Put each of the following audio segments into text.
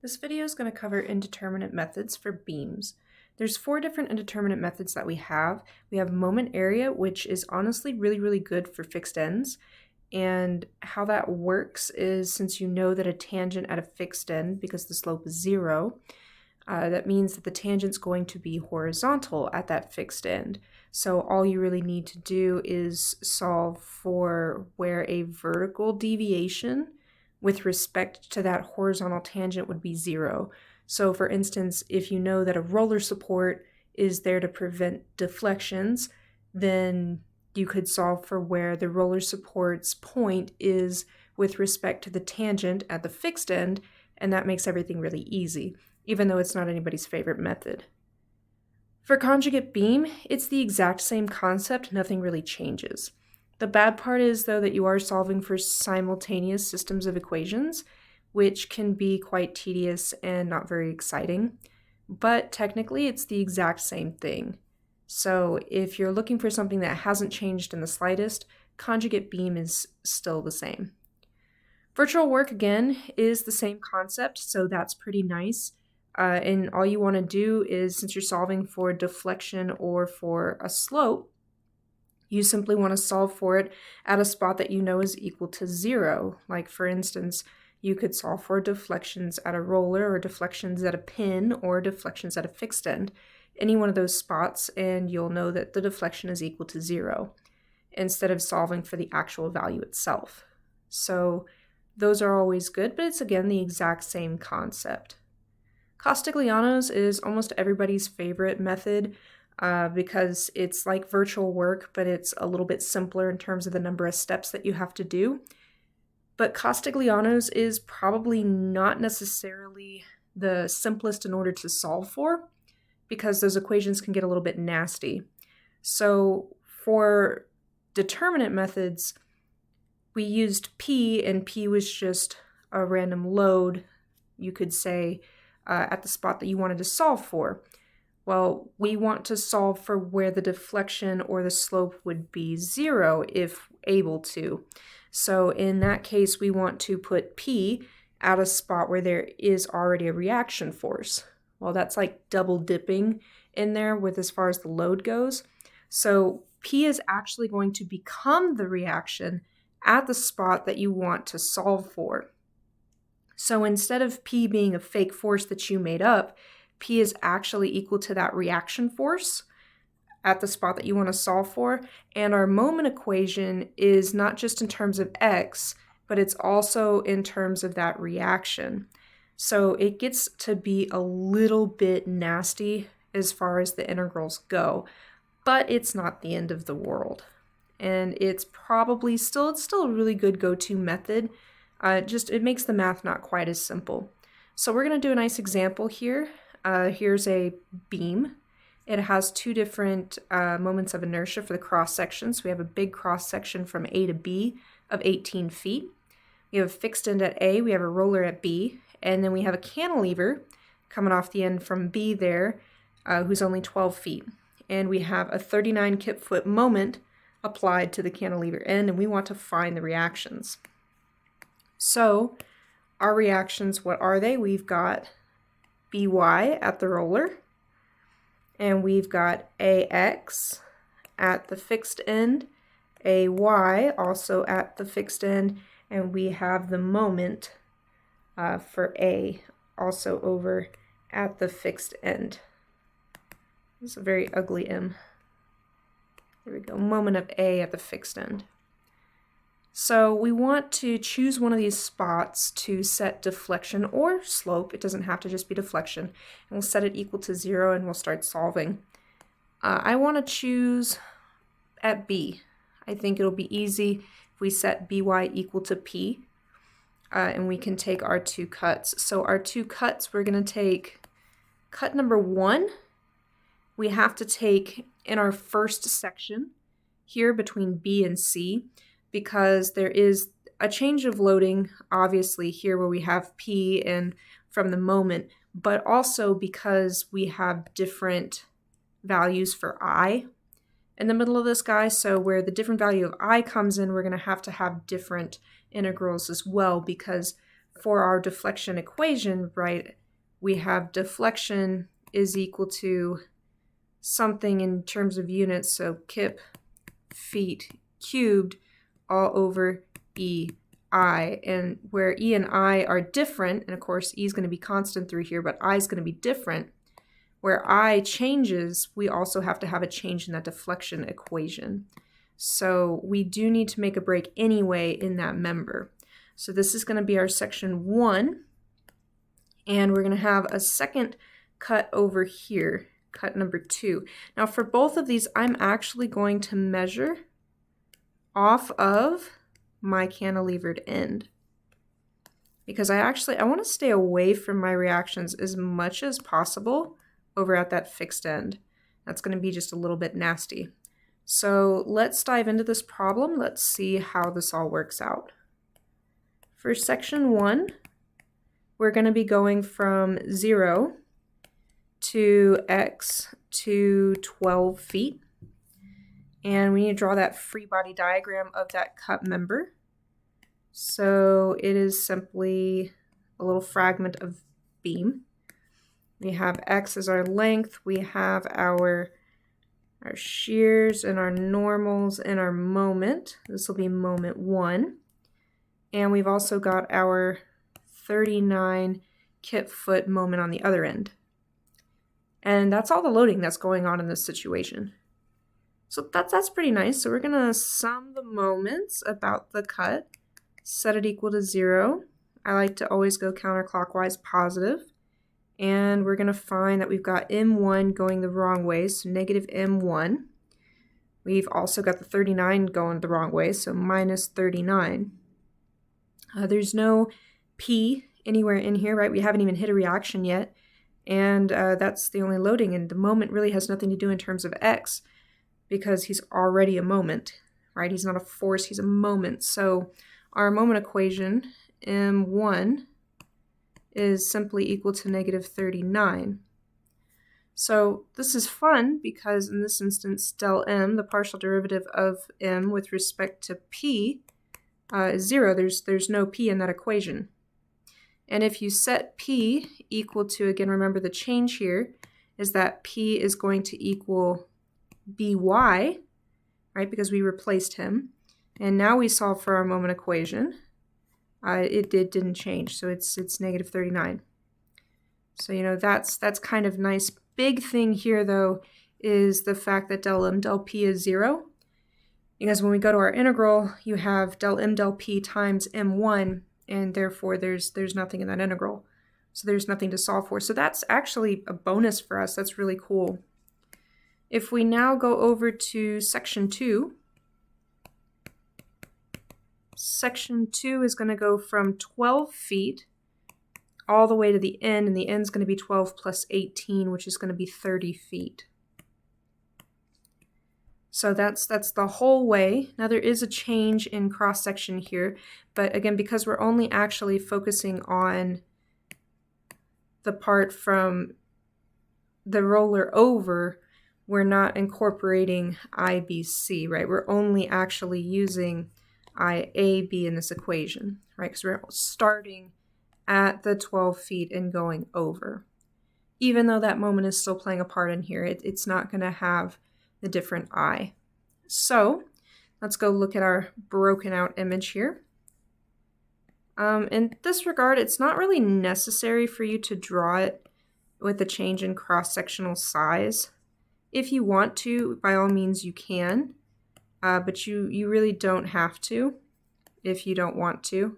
This video is going to cover indeterminate methods for beams. There's 4 different indeterminate methods that we have. We have moment area, which is honestly really good for fixed ends. And how that works is, since you know that a tangent at a fixed end, because the slope is 0, that means that the tangent's going to be horizontal at that fixed end. So all you really need to do is solve for where a vertical deviation with respect to that horizontal tangent would be 0. So for instance, if you know that a roller support is there to prevent deflections, then you could solve for where the roller support's point is with respect to the tangent at the fixed end, and that makes everything really easy, even though it's not anybody's favorite method. For conjugate beam, it's the exact same concept, nothing really changes. The bad part is, though, that you are solving for simultaneous systems of equations, which can be quite tedious and not very exciting, but technically it's the exact same thing. So if you're looking for something that hasn't changed in the slightest, conjugate beam is still the same. Virtual work, again, is the same concept, so that's pretty nice. And all you want to do is, since you're solving for deflection or for a slope, you simply want to solve for it at a spot that you know is equal to 0. Like, for instance, you could solve for deflections at a roller, or deflections at a pin, or deflections at a fixed end. Any one of those spots, and you'll know that the deflection is equal to 0, instead of solving for the actual value itself. So those are always good, but it's again the exact same concept. Castigliano's is almost everybody's favorite method because it's like virtual work, but it's a little bit simpler in terms of the number of steps that you have to do. But Castigliano's is probably not necessarily the simplest in order to solve for, because those equations can get a little bit nasty. So for determinate methods, we used P, and P was just a random load, you could say, at the spot that you wanted to solve for. Well, we want to solve for where the deflection or the slope would be 0 if able to. So in that case, we want to put P at a spot where there is already a reaction force. Well, that's like double dipping in there with as far as the load goes. So P is actually going to become the reaction at the spot that you want to solve for. So instead of P being a fake force that you made up, P is actually equal to that reaction force at the spot that you want to solve for. And our moment equation is not just in terms of x, but it's also in terms of that reaction. So it gets to be a little bit nasty as far as the integrals go, but it's not the end of the world. And it's probably still a really good go-to method. It makes the math not quite as simple. So we're going to do a nice example here. Here's a beam. It has 2 different moments of inertia for the cross section. So we have a big cross section from A to B of 18 feet. We have a fixed end at A, we have a roller at B, and then we have a cantilever coming off the end from B there, who's only 12 feet. And we have a 39 kip-foot moment applied to the cantilever end, and we want to find the reactions. So our reactions, what are they? We've got By at the roller, and we've got Ax at the fixed end, Ay also at the fixed end, and we have the moment for A also over at the fixed end. This is a very ugly M. There we go, moment of A at the fixed end. So we want to choose one of these spots to set deflection or slope. It doesn't have to just be deflection. And we'll set it equal to 0 and we'll start solving. I want to choose at B. I think it'll be easy if we set By equal to P. And we can take our 2 cuts. So our 2 cuts, we're going to take cut number 1. We have to take in our first section here between B and C, because there is a change of loading, obviously, here where we have P and from the moment, but also because we have different values for I in the middle of this guy. So where the different value of I comes in, we're going to have different integrals as well, because for our deflection equation, right, we have deflection is equal to something in terms of units, so kip feet cubed all over EI, and where E and I are different, and of course E is going to be constant through here, but I is going to be different, where I changes, we also have to have a change in that deflection equation. So we do need to make a break anyway in that member. So this is going to be our section 1, and we're going to have a second cut over here, cut number 2. Now for both of these, I'm actually going to measure off of my cantilevered end, because I want to stay away from my reactions as much as possible over at that fixed end. That's going to be just a little bit nasty. So let's dive into this problem. Let's see how this all works out. For section 1, we're going to be going from 0 to x to 12 feet. And we need to draw that free body diagram of that cut member. So it is simply a little fragment of beam. We have x as our length. We have our shears and our normals and our moment. This will be moment 1. And we've also got our 39 kip foot moment on the other end. And that's all the loading that's going on in this situation. So that's pretty nice. So we're going to sum the moments about the cut, set it equal to 0. I like to always go counterclockwise positive. And we're going to find that we've got M1 going the wrong way, so negative M1. We've also got the 39 going the wrong way, so minus 39. There's no P anywhere in here, right? We haven't even hit a reaction yet. And that's the only loading. And the moment really has nothing to do in terms of X, because he's already a moment, right? He's not a force, he's a moment. So our moment equation, M1, is simply equal to negative 39. So this is fun because in this instance, del m, the partial derivative of m with respect to p, is 0. There's no p in that equation. And if you set p equal to, again, remember the change here is that p is going to equal by, right, because we replaced him. And now we solve for our moment equation. It didn't change, so it's negative 39. So, you know, that's kind of nice. Big thing here, though, is the fact that del m del p is 0. Because when we go to our integral, you have del m del p times m1, and therefore there's nothing in that integral. So there's nothing to solve for. So that's actually a bonus for us. That's really cool. If we now go over to section 2, section 2 is going to go from 12 feet all the way to the end, and the end's going to be 12 plus 18, which is going to be 30 feet. So that's the whole way. Now there is a change in cross-section here, but again, because we're only actually focusing on the part from the roller over, we're not incorporating IBC, right? We're only actually using IAB in this equation, right? Because we're starting at the 12 feet and going over. Even though that moment is still playing a part in here, it's not going to have the different I. So let's go look at our broken out image here. In this regard, it's not really necessary for you to draw it with a change in cross-sectional size. If you want to, by all means you can, but you really don't have to if you don't want to.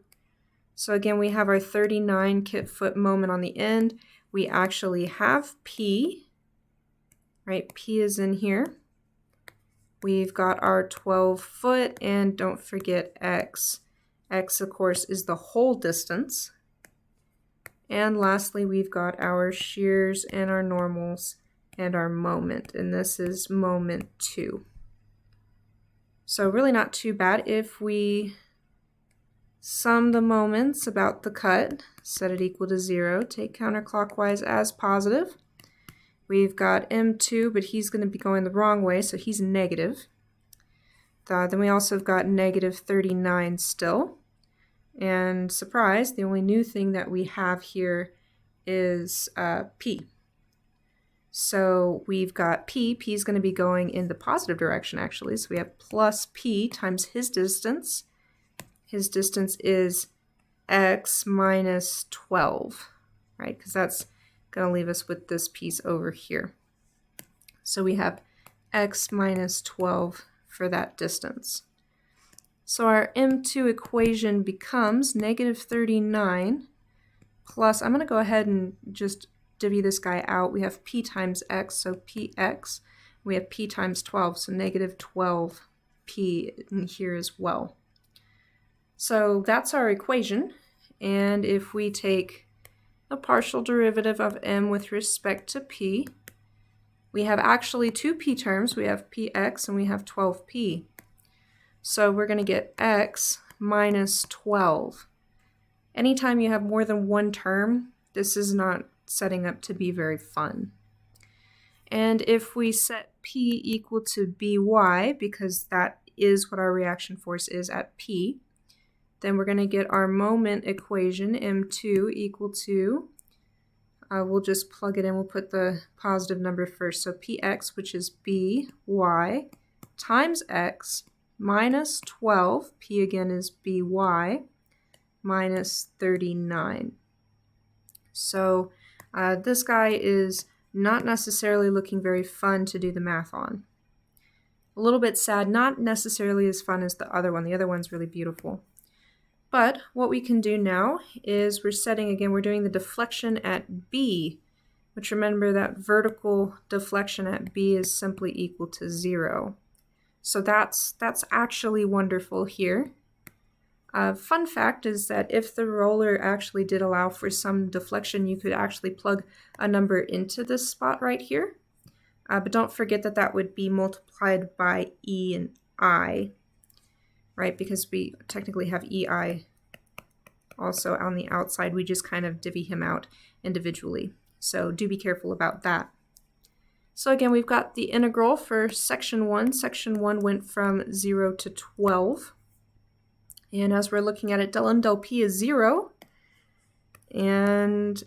So again, we have our 39 kip foot moment on the end. We actually have P, right? P is in here. We've got our 12 foot, and don't forget X. X, of course, is the whole distance. And lastly, we've got our shears and our normals and our moment, and this is moment 2. So really not too bad. If we sum the moments about the cut, set it equal to 0, take counterclockwise as positive. We've got M2, but he's going to be going the wrong way, so he's negative. Then we also have got negative 39 still. And surprise, the only new thing that we have here is p. So we've got p. P is going to be going in the positive direction, actually. So we have plus p times his distance. His distance is x minus 12, right? Because that's going to leave us with this piece over here. So we have x minus 12 for that distance. So our M2 equation becomes negative 39 plus, I'm going to go ahead and just divvy this guy out. We have p times x, so px. We have p times 12, so negative 12p in here as well. So that's our equation. And if we take the partial derivative of m with respect to p, we have actually two p terms. We have px and we have 12p. So we're going to get x minus 12. Anytime you have more than one term, this is not setting up to be very fun. And if we set p equal to by, because that is what our reaction force is at p, then we're going to get our moment equation, m2 equal to, we'll just plug it in, we'll put the positive number first, so px, which is by, times x, minus 12, p again is by, minus 39. So this guy is not necessarily looking very fun to do the math on. A little bit sad, not necessarily as fun as the other one. The other one's really beautiful. But what we can do now is we're doing the deflection at B, which remember that vertical deflection at B is simply equal to 0. So that's actually wonderful here. Fun fact is that if the roller actually did allow for some deflection, you could actually plug a number into this spot right here. But don't forget that that would be multiplied by E and I, right? Because we technically have EI also on the outside. We just kind of divvy him out individually. So do be careful about that. So again, we've got the integral for section 1. Section 1 went from 0 to 12. And as we're looking at it, del m del p is 0. And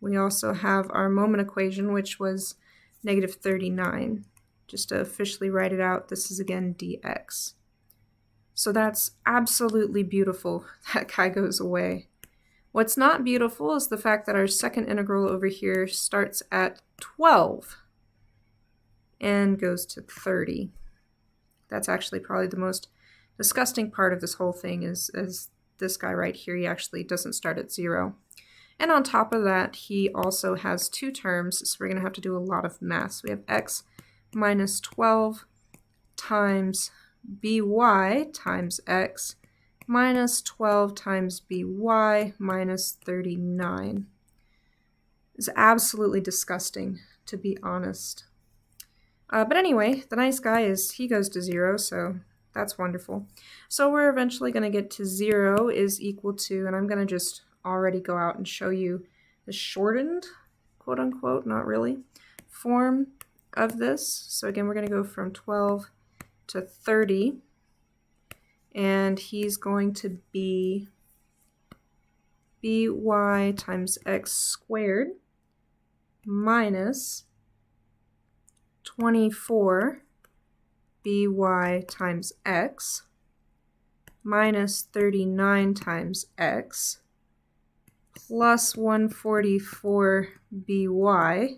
we also have our moment equation, which was negative 39. Just to officially write it out, this is again dx. So that's absolutely beautiful. That guy goes away. What's not beautiful is the fact that our second integral over here starts at 12 and goes to 30. That's actually probably the most disgusting part of this whole thing is this guy right here. He actually doesn't start at 0. And on top of that, he also has two terms, so we're going to have to do a lot of math. So we have x minus 12 times by times x minus 12 times by minus 39. It's absolutely disgusting, to be honest. But anyway, the nice guy is he goes to 0, so that's wonderful. So we're eventually going to get to 0 is equal to, and I'm going to just already go out and show you the shortened, quote unquote, not really, form of this. So again, we're going to go from 12 to 30, and he's going to be by times x squared minus 24 by times x minus 39 times x plus 144 by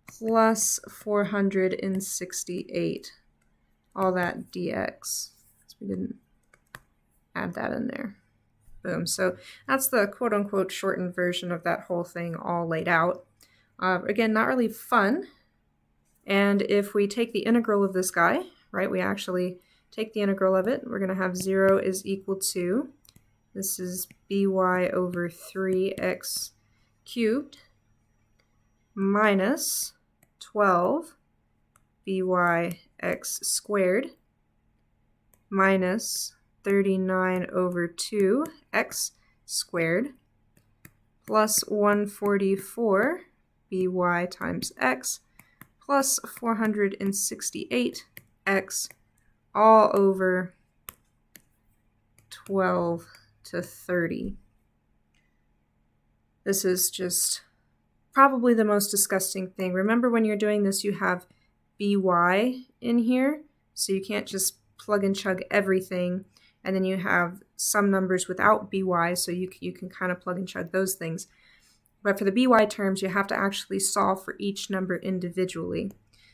plus 468, all that dx. We didn't add that in there. Boom. So that's the quote-unquote shortened version of that whole thing all laid out. Again, not really fun. And if we take the integral of this guy, right, we actually take the integral of it, we're going to have 0 is equal to, this is by over 3x cubed minus 12 by x squared minus 39 over 2x squared plus 144 by times x plus 468x all over 12 to 30. This is just probably the most disgusting thing. Remember, when you're doing this, you have by in here, so you can't just plug and chug everything. And then you have some numbers without by, so you can kind of plug and chug those things. But for the by terms, you have to actually solve for each number individually.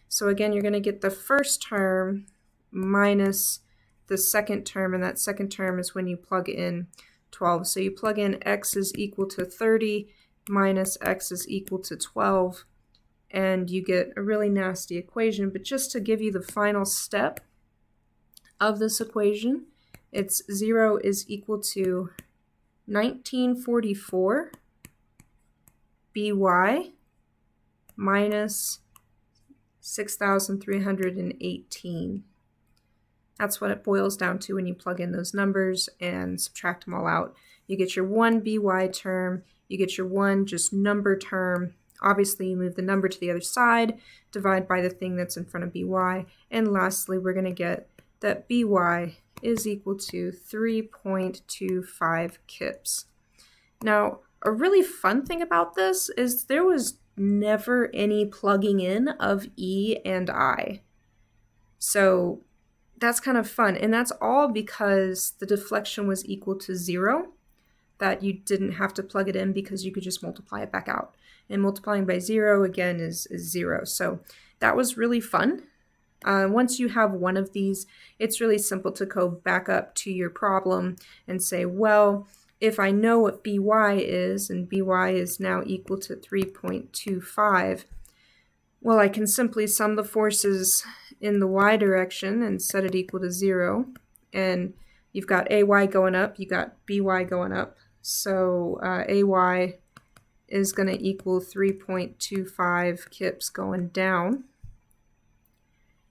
So again, you're going to get the first term minus the second term, and that second term is when you plug in 12. So you plug in x is equal to 30 minus x is equal to 12, and you get a really nasty equation. But just to give you the final step of this equation, it's 0 is equal to 1944 by minus 6,318. That's what it boils down to when you plug in those numbers and subtract them all out. You get your one by term, you get your one just number term. Obviously, you move the number to the other side, divide by the thing that's in front of by, and lastly, we're going to get that by is equal to 3.25 kips. Now, a really fun thing about this is there was never any plugging in of E and I. So that's kind of fun, and that's all because the deflection was equal to 0, that you didn't have to plug it in because you could just multiply it back out. And multiplying by 0 again is 0. So that was really fun. Once you have one of these, it's really simple to go back up to your problem and say, well, if I know what by is, and by is now equal to 3.25, well, I can simply sum the forces in the y direction and set it equal to 0. And you've got ay going up, you got by going up. So ay is going to equal 3.25 kips going down.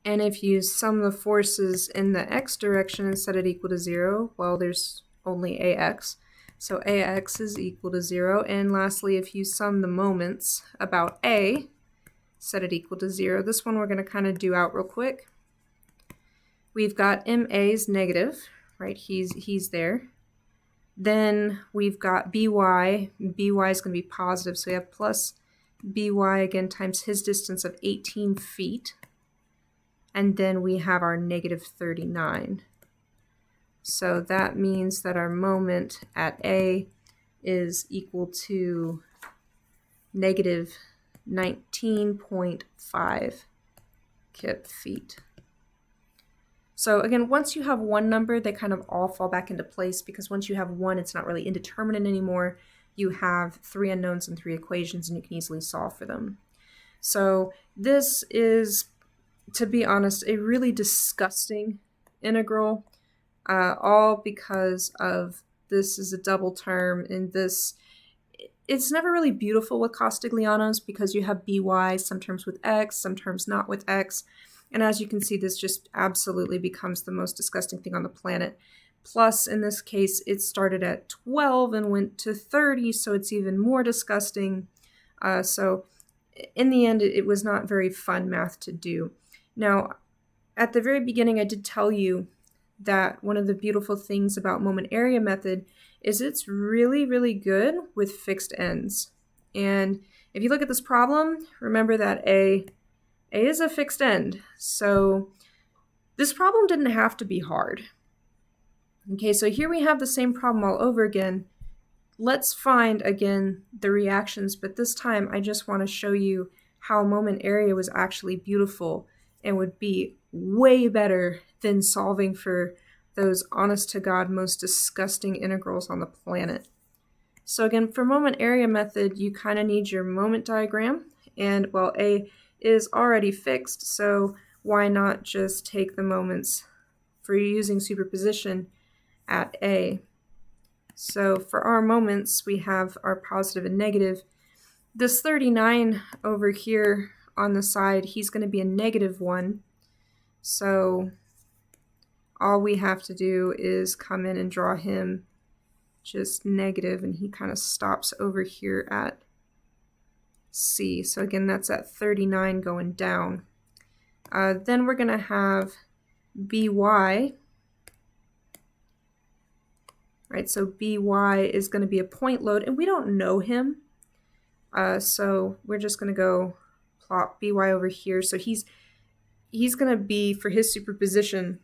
And if you sum the forces in the x direction and set it equal to 0, well, there's only ax. So ax is equal to 0. And lastly, if you sum the moments about a, set it equal to 0. This one we're going to kind of do out real quick. We've got ma is negative, right? He's there. Then we've got by. By is going to be positive, so we have plus by again times his distance of 18 feet. And then we have our negative 39. So that means that our moment at A is equal to negative 19.5 kip feet. So again, once you have one number, they kind of all fall back into place, because once you have one, it's not really indeterminate anymore. You have 3 unknowns and 3 equations, and you can easily solve for them. So this is, to be honest, a really disgusting integral, all because of this is a double term, and this, it's never really beautiful with Castiglianos because you have by, some terms with x, some terms not with x, and as you can see, this just absolutely becomes the most disgusting thing on the planet. Plus, in this case, it started at 12 and went to 30, so it's even more disgusting. So in the end, it was not very fun math to do. Now, at the very beginning, I did tell you that one of the beautiful things about moment area method is it's really, really good with fixed ends. And if you look at this problem, remember that A is a fixed end. So this problem didn't have to be hard. Okay, so here we have the same problem all over again. Let's find, again, the reactions, but this time I just want to show you how moment area was actually beautiful and would be way better than solving for those honest-to-God most disgusting integrals on the planet. So again, for moment area method, you kind of need your moment diagram, and well, A is already fixed, so why not just take the moments for using superposition at A. So for our moments, we have our positive and negative. This 39 over here on the side, he's going to be a -1. So all we have to do is come in and draw him just negative, and he kind of stops over here at C. So again, that's at 39 going down. Then we're going to have by right? So by is going to be a point load, and we don't know him. So we're just going to go plot by over here. So he's going to be, for his superposition,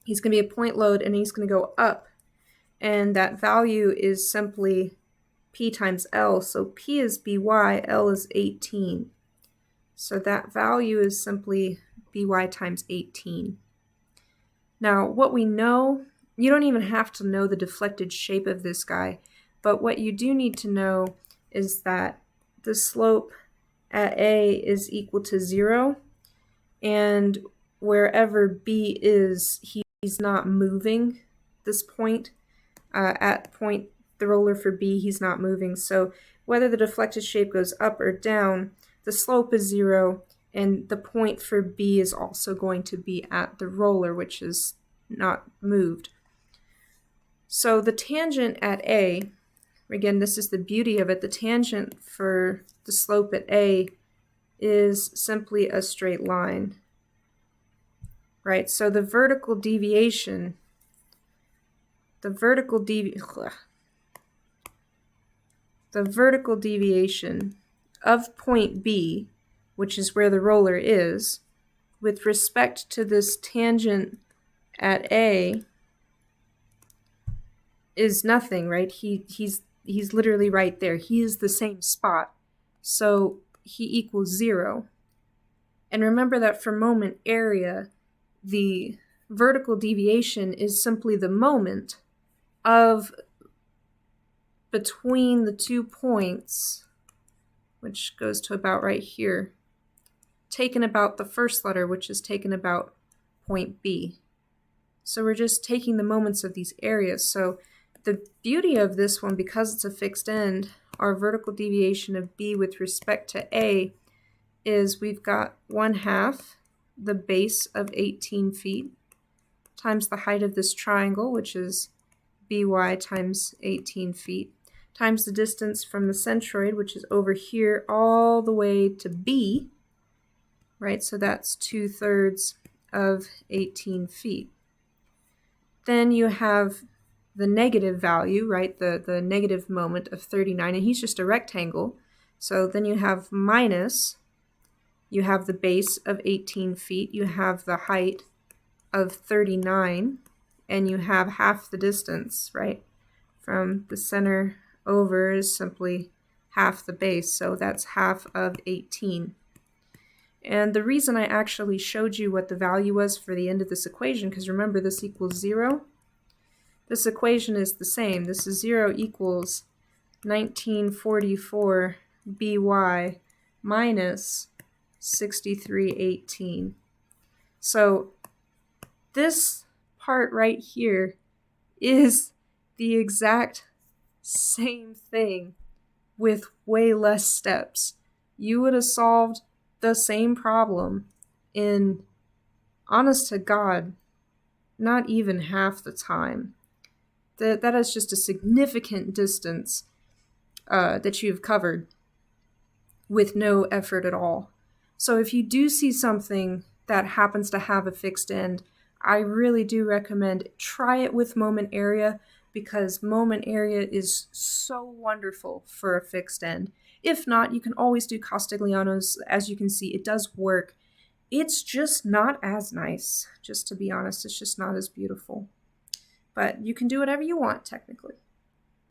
he's going to be a point load, and he's going to go up. And that value is simply P times L. So P is by, L is 18. So that value is simply by times 18. Now, what we know, you don't even have to know the deflected shape of this guy, but what you do need to know is that the slope at A is equal to 0, and wherever B is, he's not moving this point. At point, the roller for B, he's not moving. So whether the deflected shape goes up or down, the slope is 0, and the point for B is also going to be at the roller, which is not moved. So the tangent at A, again, this is the beauty of it, the tangent for the slope at A is simply a straight line, right? So the vertical deviation, the vertical deviation of point B, which is where the roller is, with respect to this tangent at A is nothing, right? He's literally right there. He is the same spot. So he equals 0. And remember that for moment area, the vertical deviation is simply the moment of between the 2 points, which goes to about right here, taken about the first letter, which is taken about point B. So we're just taking the moments of these areas. So the beauty of this one, because it's a fixed end, our vertical deviation of B with respect to A is we've got 1/2 the base of 18 feet times the height of this triangle, which is by times 18 feet, times the distance from the centroid, which is over here, all the way to B, right? So that's 2/3 of 18 feet. Then you have the negative value, right? The negative moment of 39, and he's just a rectangle. So then you have minus, you have the base of 18 feet, you have the height of 39, and you have half the distance, right? From the center over is simply half the base, so that's half of 18. And the reason I actually showed you what the value was for the end of this equation, because remember this equals 0, this equation is the same. This is 0 equals 1944 by minus 6318. So this part right here is the exact same thing with way less steps. You would have solved the same problem in, honest to God, not even half the time. That is just a significant distance that you've covered with no effort at all. So if you do see something that happens to have a fixed end, I really do recommend try it with moment area, because moment area is so wonderful for a fixed end. If not, you can always do Castigliano's. As you can see, it does work. It's just not as nice, just to be honest. It's just not as beautiful. But you can do whatever you want, technically.